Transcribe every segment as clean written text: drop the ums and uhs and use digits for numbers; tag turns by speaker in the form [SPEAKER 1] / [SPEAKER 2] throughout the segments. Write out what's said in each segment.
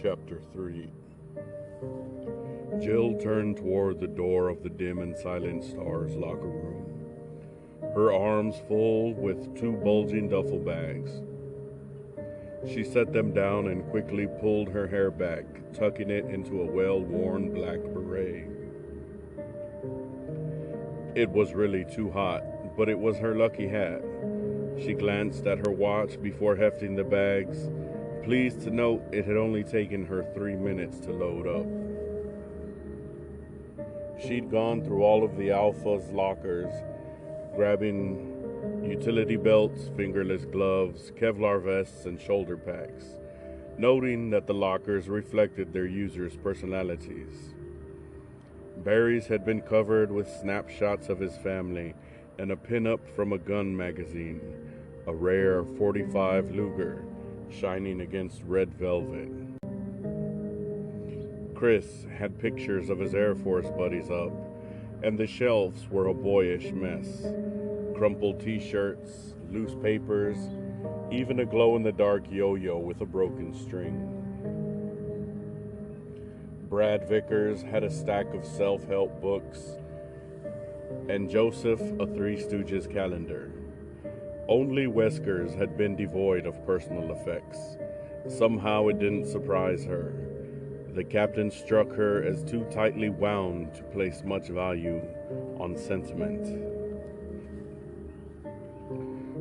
[SPEAKER 1] Chapter 3. Jill turned toward the door of the dim and silent Stars locker room, her arms full with two bulging duffel bags. She set them down and quickly pulled her hair back, tucking it into a well-worn black beret. It was really too hot, but it was her lucky hat. She glanced at her watch before hefting the bags, pleased to note it had only taken her 3 minutes to load up. She'd gone through all of the Alpha's lockers, grabbing utility belts, fingerless gloves, Kevlar vests, and shoulder packs, noting that the lockers reflected their users' personalities. Barry's had been covered with snapshots of his family and a pin-up from a gun magazine, a rare .45 Luger, shining against red velvet. Chris had pictures of his Air Force buddies up, and the shelves were a boyish mess. Crumpled t-shirts, loose papers, even a glow-in-the-dark yo-yo with a broken string. Brad Vickers had a stack of self-help books, and Joseph a Three Stooges calendar. Only Weskers had been devoid of personal effects. Somehow it didn't surprise her. The captain struck her as too tightly wound to place much value on sentiment.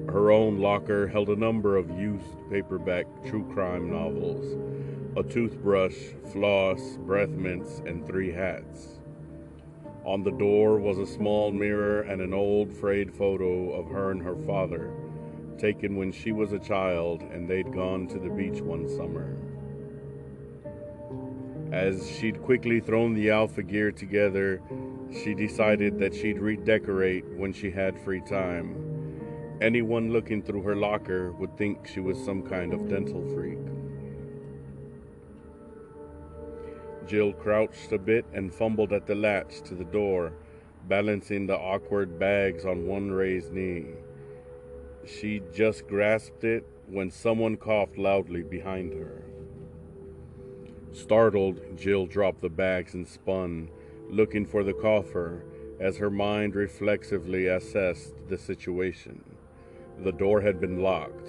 [SPEAKER 1] Her own locker held a number of used paperback true crime novels, a toothbrush, floss, breath mints, and 3 hats. On the door was a small mirror and an old frayed photo of her and her father, taken when she was a child and they'd gone to the beach one summer. As she'd quickly thrown the Alpha gear together, she decided that she'd redecorate when she had free time. Anyone looking through her locker would think she was some kind of dental freak. Jill crouched a bit and fumbled at the latch to the door, balancing the awkward bags on one raised knee. She just grasped it when someone coughed loudly behind her. Startled, Jill dropped the bags and spun, looking for the cougher as her mind reflexively assessed the situation. The door had been locked.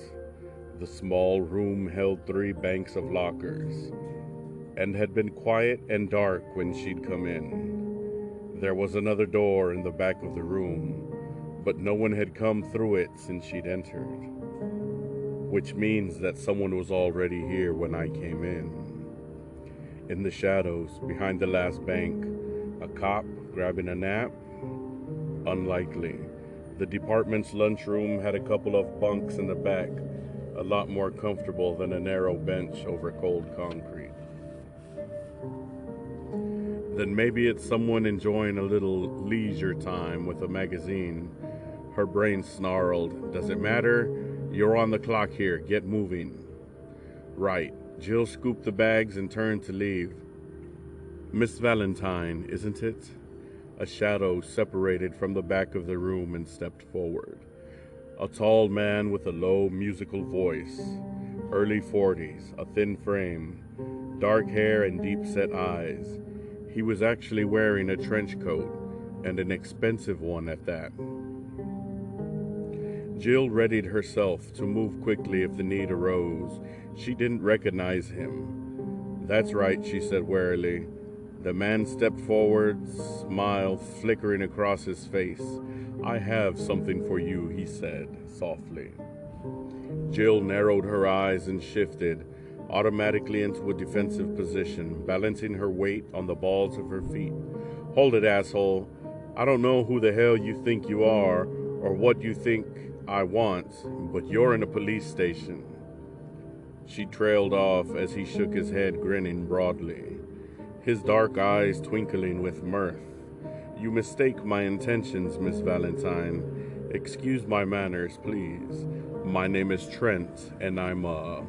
[SPEAKER 1] The small room held 3 banks of lockers, and had been quiet and dark when she'd come in. There was another door in the back of the room, but no one had come through it since she'd entered, which means that someone was already here when I came in. In the shadows, behind the last bank, a cop grabbing a nap? Unlikely. The department's lunchroom had a couple of bunks in the back, a lot more comfortable than a narrow bench over cold concrete. Then maybe it's someone enjoying a little leisure time with a magazine. Her brain snarled, "Does it matter? You're on the clock here. Get moving." Right. Jill scooped the bags and turned to leave. "Miss Valentine, isn't it?" A shadow separated from the back of the room and stepped forward. A tall man with a low musical voice, early 40s, a thin frame, dark hair and deep-set eyes. He was actually wearing a trench coat, and an expensive one at that. Jill readied herself to move quickly if the need arose. She didn't recognize him. "That's right," she said warily. The man stepped forward, smile flickering across his face. "I have something for you," he said softly. Jill narrowed her eyes and shifted, automatically into a defensive position, balancing her weight on the balls of her feet. "Hold it, asshole. I don't know who the hell you think you are, or what you think I want, but you're in a police station." She trailed off as he shook his head, grinning broadly, his dark eyes twinkling with mirth. "You mistake my intentions, Miss Valentine. Excuse my manners, please. My name is Trent, and I'm a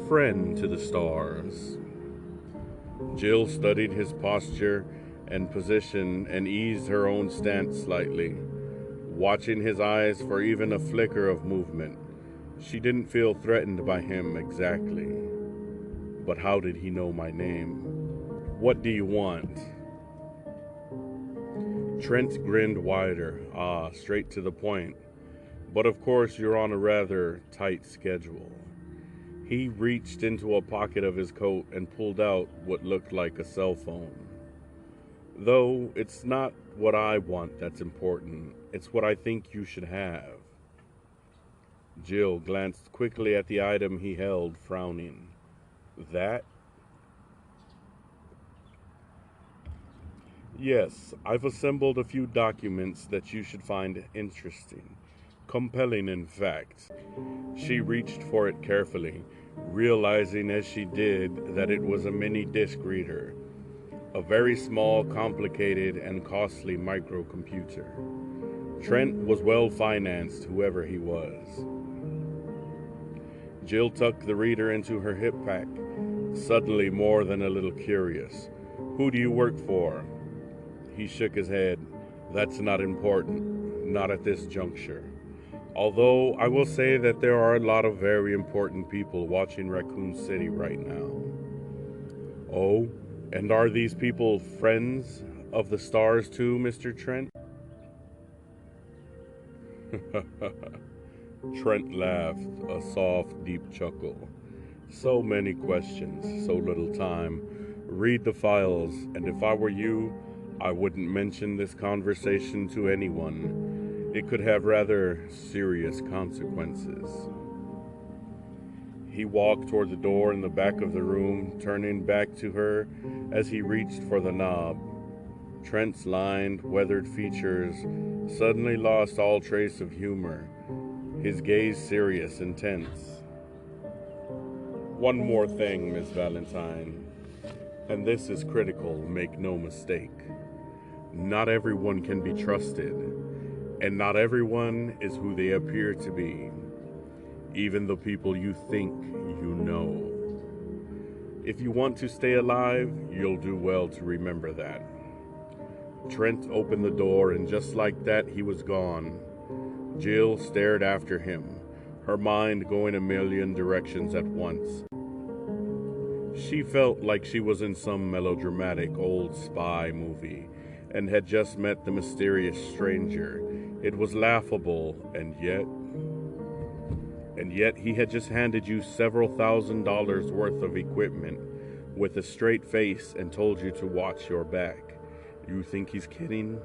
[SPEAKER 1] friend to the Stars." Jill studied his posture and position and eased her own stance slightly, watching his eyes for even a flicker of movement. She didn't feel threatened by him exactly. But how did he know my name? What do you want? Trent grinned wider. Straight to the point. But of course you're on a rather tight schedule. He reached into a pocket of his coat and pulled out what looked like a cell phone. Though it's not what I want that's important, it's what I think you should have. Jill glanced quickly at the item he held, frowning. That? Yes, I've assembled a few documents that you should find interesting. Compelling, in fact. She reached for it carefully, realizing as she did that it was a mini disk reader. A very small, complicated, and costly microcomputer. Trent was well financed, whoever he was. Jill tucked the reader into her hip pack, suddenly more than a little curious. Who do you work for? He shook his head. That's not important, not at this juncture. Although I will say that there are a lot of very important people watching Raccoon City right now. Oh, and are these people friends of the stars too, Mr. Trent? Trent laughed, a soft, deep chuckle. So many questions, so little time. Read the files, and if I were you, I wouldn't mention this conversation to anyone. It could have rather serious consequences. He walked toward the door in the back of the room, turning back to her as he reached for the knob. Trent's lined, weathered features suddenly lost all trace of humor, his gaze serious and tense. One more thing, Miss Valentine, and this is critical, make no mistake. Not everyone can be trusted, and not everyone is who they appear to be. Even the people you think you know. If you want to stay alive, you'll do well to remember that. Trent opened the door, and just like that, he was gone. Jill stared after him, her mind going a million directions at once. She felt like she was in some melodramatic old spy movie and had just met the mysterious stranger. It was laughable, and yet he had just handed you several $1,000s worth of equipment with a straight face and told you to watch your back. You think he's kidding?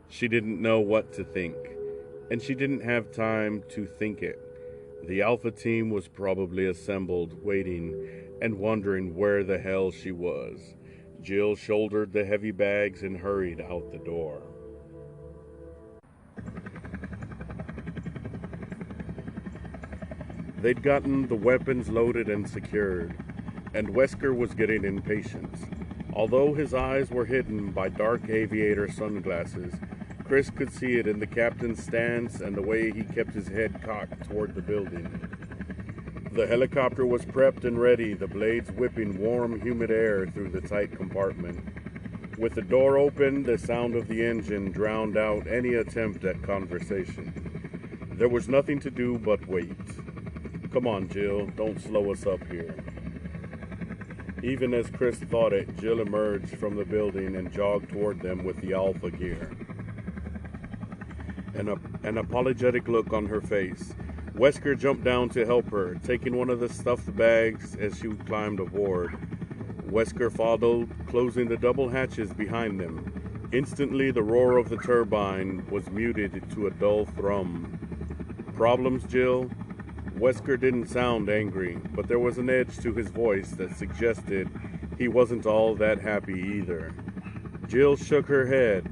[SPEAKER 1] She didn't know what to think, and she didn't have time to think it. The Alpha team was probably assembled, waiting and wondering where the hell she was. Jill shouldered the heavy bags and hurried out the door. They'd gotten the weapons loaded and secured, and Wesker was getting impatient. Although his eyes were hidden by dark aviator sunglasses, Chris could see it in the captain's stance and the way he kept his head cocked toward the building. The helicopter was prepped and ready, the blades whipping warm, humid air through the tight compartment. With the door open, the sound of the engine drowned out any attempt at conversation. There was nothing to do but wait. Come on, Jill, don't slow us up here. Even as Chris thought it, Jill emerged from the building and jogged toward them with the Alpha gear. An apologetic look on her face. Wesker jumped down to help her, taking one of the stuffed bags as she climbed aboard. Wesker followed, closing the double hatches behind them. Instantly, the roar of the turbine was muted to a dull thrum. Problems, Jill? Wesker didn't sound angry, but there was an edge to his voice that suggested he wasn't all that happy either. Jill shook her head.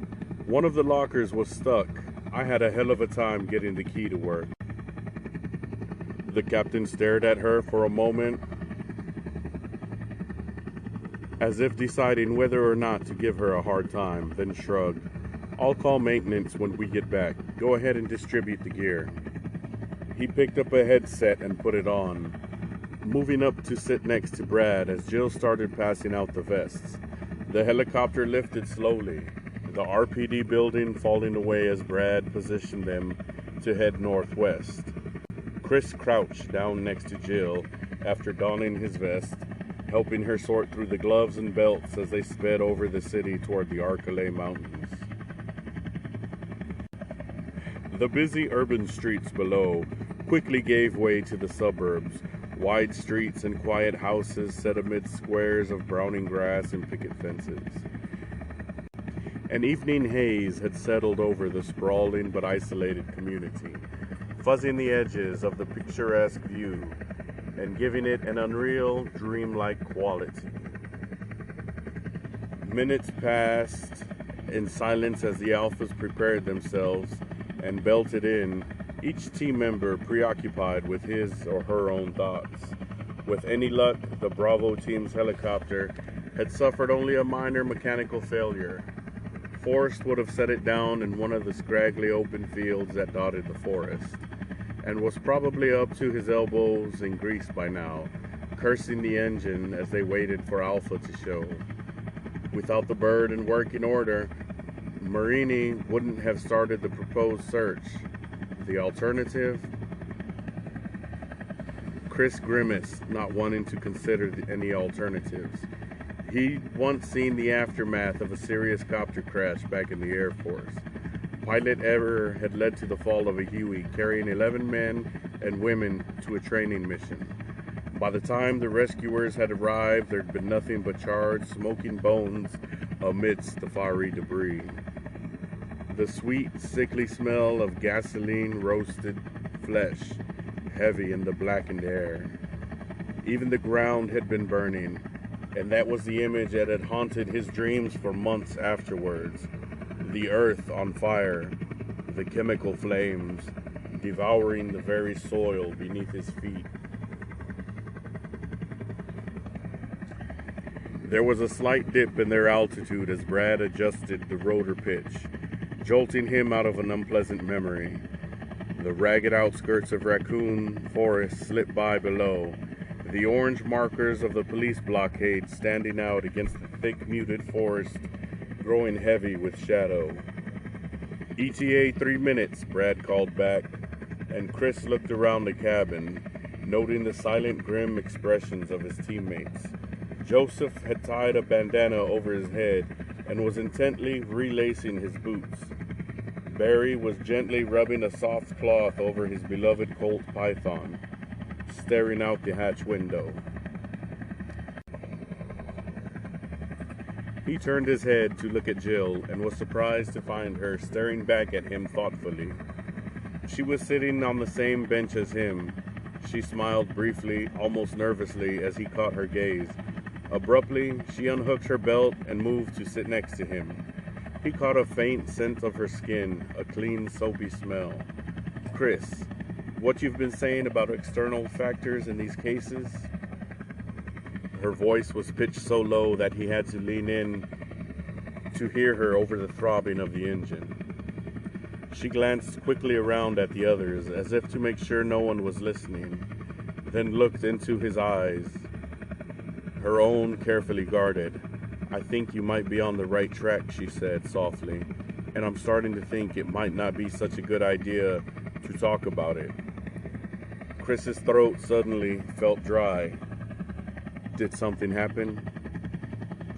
[SPEAKER 1] One of the lockers was stuck. I had a hell of a time getting the key to work. The captain stared at her for a moment, as if deciding whether or not to give her a hard time, then shrugged. I'll call maintenance when we get back. Go ahead and distribute the gear. He picked up a headset and put it on, moving up to sit next to Brad as Jill started passing out the vests. The helicopter lifted slowly, the RPD building falling away as Brad positioned them to head northwest. Chris crouched down next to Jill, after donning his vest, helping her sort through the gloves and belts as they sped over the city toward the Arcalay Mountains. The busy urban streets below quickly gave way to the suburbs, wide streets and quiet houses set amid squares of browning grass and picket fences. An evening haze had settled over the sprawling but isolated community, fuzzing the edges of the picturesque view and giving it an unreal, dreamlike quality. Minutes passed in silence as the Alphas prepared themselves and belted in, each team member preoccupied with his or her own thoughts. With any luck, the Bravo team's helicopter had suffered only a minor mechanical failure. Forrest would have set it down in one of the scraggly open fields that dotted the forest, and was probably up to his elbows in grease by now, cursing the engine as they waited for Alpha to show. Without the bird in working order, Marini wouldn't have started the proposed search. The alternative? Chris grimaced, not wanting to consider any alternatives. He'd once seen the aftermath of a serious copter crash back in the Air Force. Pilot error had led to the fall of a Huey carrying 11 men and women to a training mission. By the time the rescuers had arrived, there'd been nothing but charred, smoking bones amidst the fiery debris. The sweet, sickly smell of gasoline-roasted flesh, heavy in the blackened air. Even the ground had been burning, and that was the image that had haunted his dreams for months afterwards. The earth on fire, the chemical flames, devouring the very soil beneath his feet. There was a slight dip in their altitude as Brad adjusted the rotor pitch, jolting him out of an unpleasant memory. The ragged outskirts of Raccoon Forest slipped by below, the orange markers of the police blockade standing out against the thick, muted forest, growing heavy with shadow. ETA 3 minutes, Brad called back, and Chris looked around the cabin, noting the silent, grim expressions of his teammates. Joseph had tied a bandana over his head and was intently relacing his boots. Barry was gently rubbing a soft cloth over his beloved Colt Python, staring out the hatch window. He turned his head to look at Jill and was surprised to find her staring back at him thoughtfully. She was sitting on the same bench as him. She smiled briefly, almost nervously, as he caught her gaze. Abruptly, she unhooked her belt and moved to sit next to him. He caught a faint scent of her skin, a clean, soapy smell. Chris, what you've been saying about external factors in these cases? Her voice was pitched so low that he had to lean in to hear her over the throbbing of the engine. She glanced quickly around at the others, as if to make sure no one was listening, then looked into his eyes, her own carefully guarded. I think you might be on the right track, she said softly, and I'm starting to think it might not be such a good idea to talk about it. Chris's throat suddenly felt dry. Did something happen?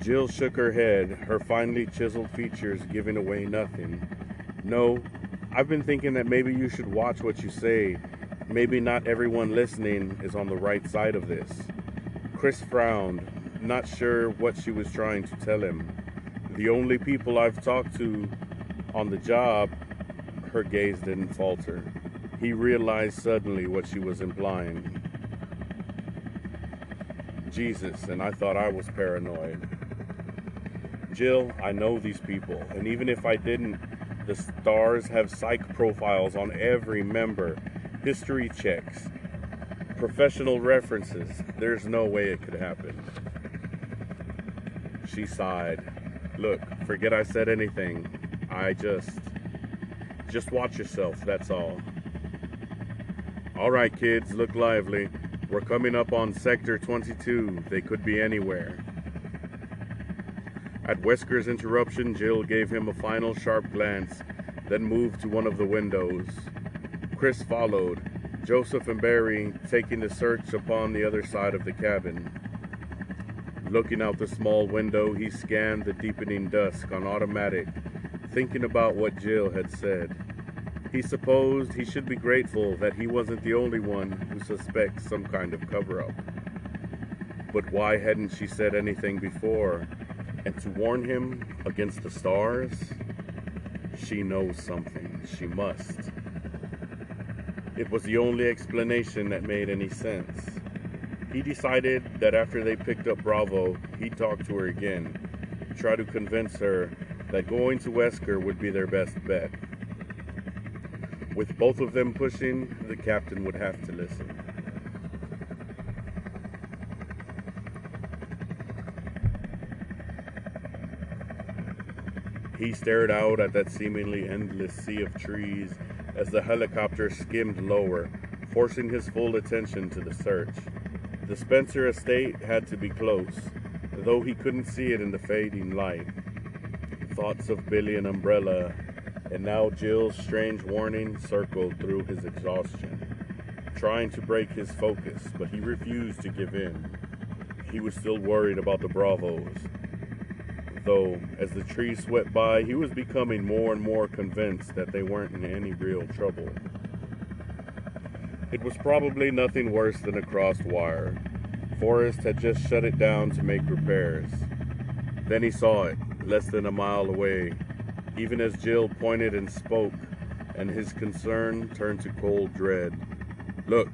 [SPEAKER 1] Jill shook her head, her finely chiseled features giving away nothing. No, I've been thinking that maybe you should watch what you say. Maybe not everyone listening is on the right side of this. Chris frowned, not sure what she was trying to tell him. The only people I've talked to on the job, her gaze didn't falter. He realized suddenly what she was implying. Jesus, and I thought I was paranoid. Jill, I know these people, and even if I didn't, the stars have psych profiles on every member, history checks, professional references. There's no way it could happen. She sighed. Look, forget I said anything. I just watch yourself, that's all. All right, kids, look lively. We're coming up on Sector 22. They could be anywhere. At Wesker's interruption, Jill gave him a final sharp glance, then moved to one of the windows. Chris followed, Joseph and Barry taking the search upon the other side of the cabin. Looking out the small window, he scanned the deepening dusk on automatic, thinking about what Jill had said. He supposed he should be grateful that he wasn't the only one who suspects some kind of cover-up. But why hadn't she said anything before? And to warn him against the stars? She knows something. She must. It was the only explanation that made any sense. He decided that after they picked up Bravo, he'd talk to her again, try to convince her that going to Wesker would be their best bet. With both of them pushing, the captain would have to listen. He stared out at that seemingly endless sea of trees as the helicopter skimmed lower, forcing his full attention to the search. The Spencer estate had to be close, though he couldn't see it in the fading light. Thoughts of Billy and Umbrella, and now Jill's strange warning circled through his exhaustion, trying to break his focus, but he refused to give in. He was still worried about the Bravos, though as the trees swept by, he was becoming more and more convinced that they weren't in any real trouble. It was probably nothing worse than a crossed wire. Forrest had just shut it down to make repairs. Then he saw it, less than a mile away, even as Jill pointed and spoke, and his concern turned to cold dread. "Look,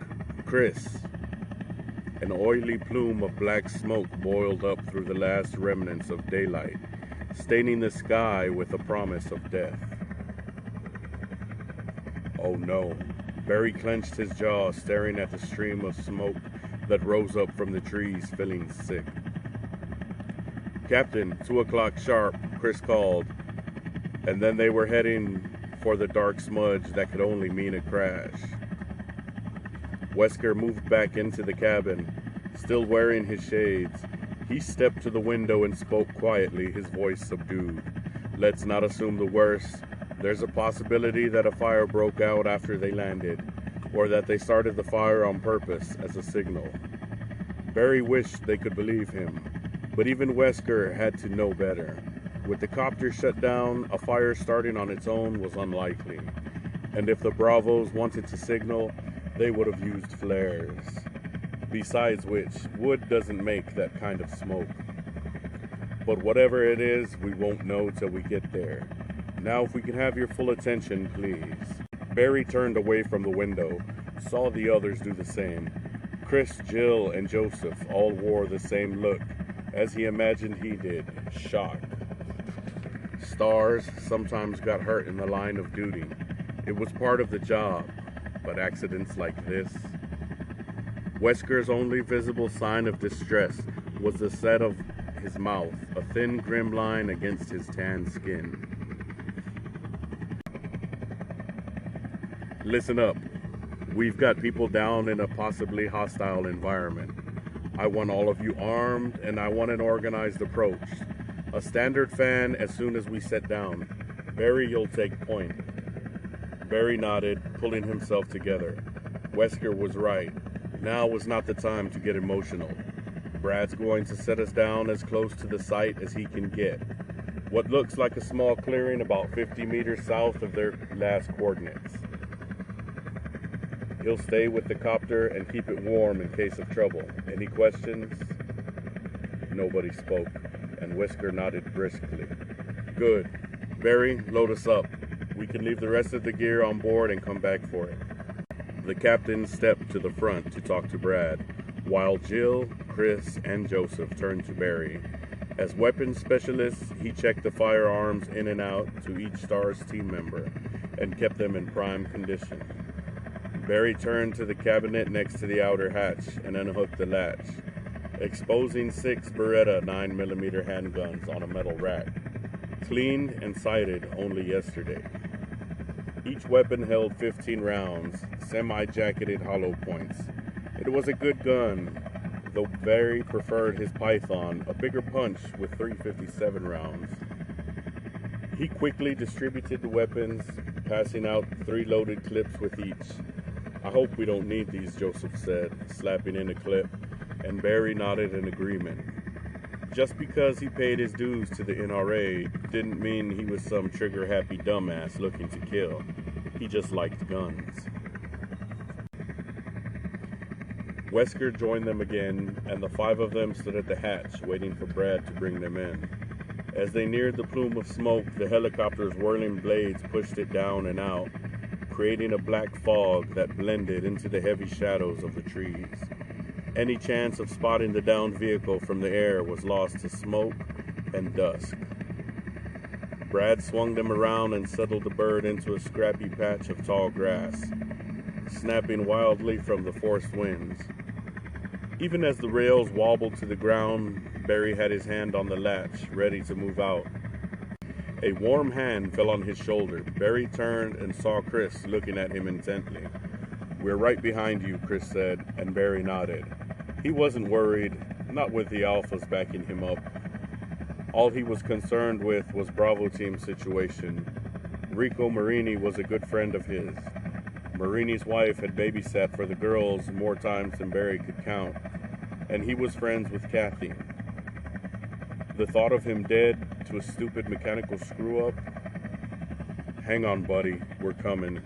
[SPEAKER 1] Chris." An oily plume of black smoke boiled up through the last remnants of daylight, staining the sky with the promise of death. Oh no. Barry clenched his jaw, staring at the stream of smoke that rose up from the trees, feeling sick. "Captain, 2 o'clock sharp," Chris called, and then they were heading for the dark smudge that could only mean a crash. Wesker moved back into the cabin, still wearing his shades. He stepped to the window and spoke quietly, his voice subdued. "Let's not assume the worst. There's a possibility that a fire broke out after they landed, or that they started the fire on purpose as a signal." Barry wished they could believe him, but even Wesker had to know better. With the copter shut down, a fire starting on its own was unlikely, and if the Bravos wanted to signal, they would have used flares. Besides which, wood doesn't make that kind of smoke. But whatever it is, we won't know till we get there. Now, if we can have your full attention, please. Barry turned away from the window, saw the others do the same. Chris, Jill, and Joseph all wore the same look, as he imagined he did, shock. Stars sometimes got hurt in the line of duty. It was part of the job, but accidents like this? Wesker's only visible sign of distress was the set of his mouth, a thin, grim line against his tan skin. "Listen up. We've got people down in a possibly hostile environment. I want all of you armed, and I want an organized approach. A standard fan as soon as we sit down. Barry, you'll take point." Barry nodded, pulling himself together. Wesker was right. Now was not the time to get emotional. Brad's going to set us down as close to the site as he can get. What looks like a small clearing about 50 meters south of their last coordinates. He'll stay with the copter and keep it warm in case of trouble. Any questions? Nobody spoke, and Wesker nodded briskly. "Good. Barry, load us up. We can leave the rest of the gear on board and come back for it." The captain stepped to the front to talk to Brad, while Jill, Chris, and Joseph turned to Barry. As weapons specialist, he checked the firearms in and out to each STARS team member and kept them in prime condition. Barry turned to the cabinet next to the outer hatch and unhooked the latch, exposing 6 Beretta 9mm handguns on a metal rack, cleaned and sighted only yesterday. Each weapon held 15 rounds, semi-jacketed hollow points. It was a good gun, though Barry preferred his Python, a bigger punch with 357 rounds. He quickly distributed the weapons, passing out 3 loaded clips with each. I hope we don't need these, Joseph said, slapping in a clip, and Barry nodded in agreement. Just because he paid his dues to the NRA didn't mean he was some trigger-happy dumbass looking to kill. He just liked guns. Wesker joined them again, and the 5 of them stood at the hatch, waiting for Brad to bring them in. As they neared the plume of smoke, the helicopter's whirling blades pushed it down and out, creating a black fog that blended into the heavy shadows of the trees. Any chance of spotting the downed vehicle from the air was lost to smoke and dusk. Brad swung them around and settled the bird into a scrappy patch of tall grass, snapping wildly from the forced winds. Even as the rails wobbled to the ground, Barry had his hand on the latch, ready to move out. A warm hand fell on his shoulder. Barry turned and saw Chris looking at him intently. "We're right behind you," Chris said, and Barry nodded. He wasn't worried, not with the Alphas backing him up. All he was concerned with was Bravo Team's situation. Rico Marini was a good friend of his. Marini's wife had babysat for the girls more times than Barry could count, and he was friends with Kathy. The thought of him dead to a stupid mechanical screw-up? "Hang on, buddy, we're coming,"